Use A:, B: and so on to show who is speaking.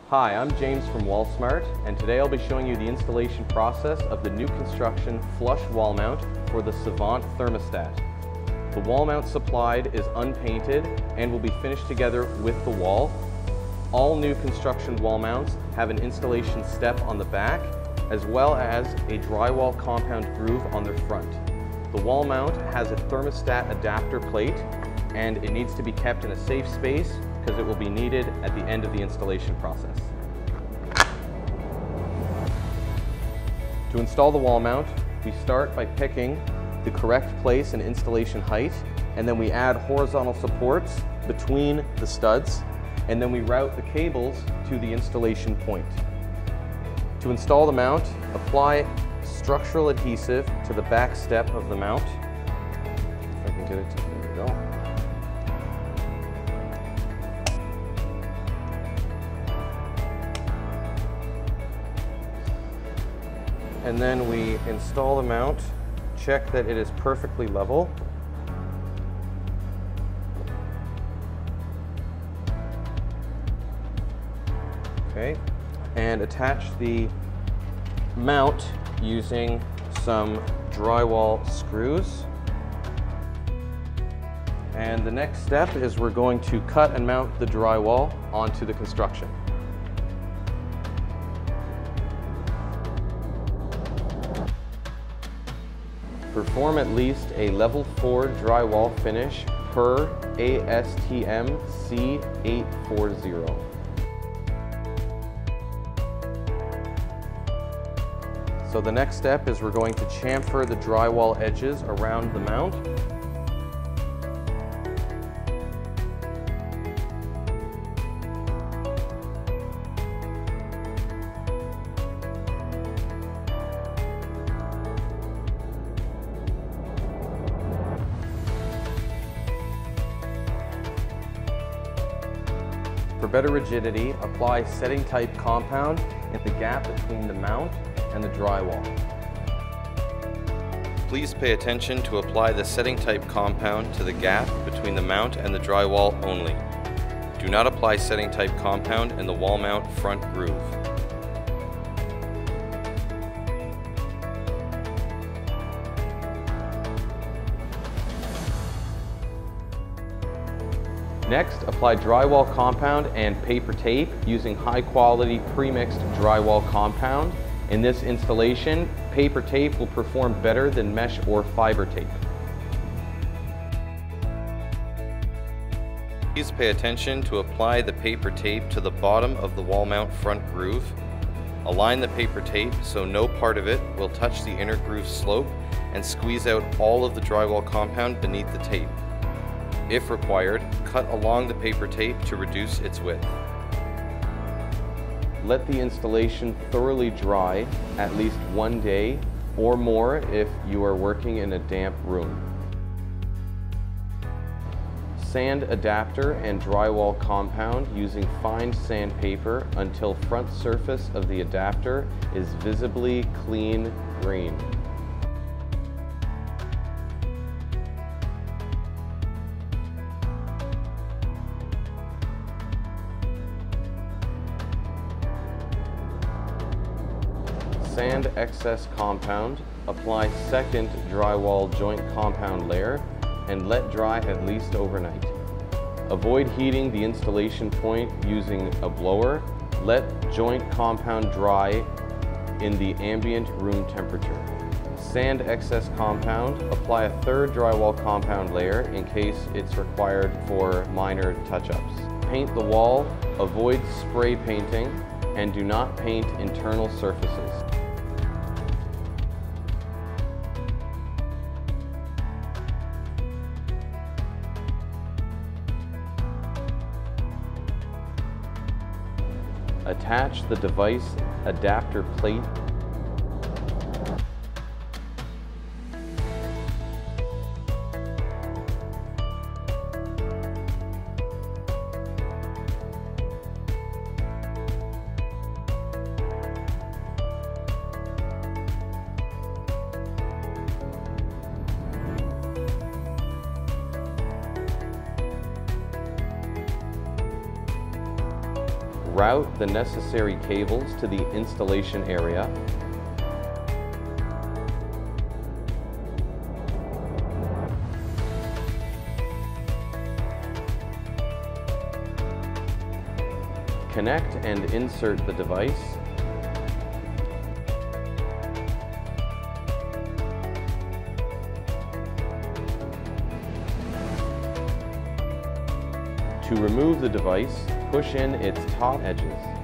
A: Hi, I'm James from WallSmart, and today I'll be showing you the installation process of the new construction flush wall mount for the Savant thermostat. The wall mount supplied is unpainted and will be finished together with the wall. All new construction wall mounts have an installation step on the back, as well as a drywall compound groove on their front. The wall mount has a thermostat adapter plate, and it needs to be kept in a safe space because it will be needed at the end of the installation process. To install the wall mount, we start by picking the correct place and installation height, and then we add horizontal supports between the studs, and then we route the cables to the installation point. To install the mount, apply structural adhesive to the back step of the mount. If I can get it to, there we go. And then we install the mount, check that it is perfectly level. Okay, and attach the mount using some drywall screws. And the next step is we're going to cut and mount the drywall onto the construction. Perform at least a level 4 drywall finish per ASTM C840. So the next step is we're going to chamfer the drywall edges around the mount. For better rigidity, apply setting type compound in the gap between the mount and the drywall. Please pay attention to apply the setting type compound to the gap between the mount and the drywall only. Do not apply setting type compound in the wall mount front groove. Next, apply drywall compound and paper tape using high-quality pre-mixed drywall compound. In this installation, paper tape will perform better than mesh or fiber tape. Please pay attention to apply the paper tape to the bottom of the wall mount front groove. Align the paper tape so no part of it will touch the inner groove slope, and squeeze out all of the drywall compound beneath the tape. If required, cut along the paper tape to reduce its width. Let the installation thoroughly dry at least 1 day or more if you are working in a damp room. Sand adapter and drywall compound using fine sandpaper until front surface of the adapter is visibly clean green. Sand excess compound, apply second drywall joint compound layer, and let dry at least overnight. Avoid heating the installation point using a blower. Let joint compound dry in the ambient room temperature. Sand excess compound, apply a third drywall compound layer in case it's required for minor touch-ups. Paint the wall, avoid spray painting, and do not paint internal surfaces. Attach the device adapter plate . route the necessary cables to the installation area. Connect and insert the device. To remove the device, push in its top edges.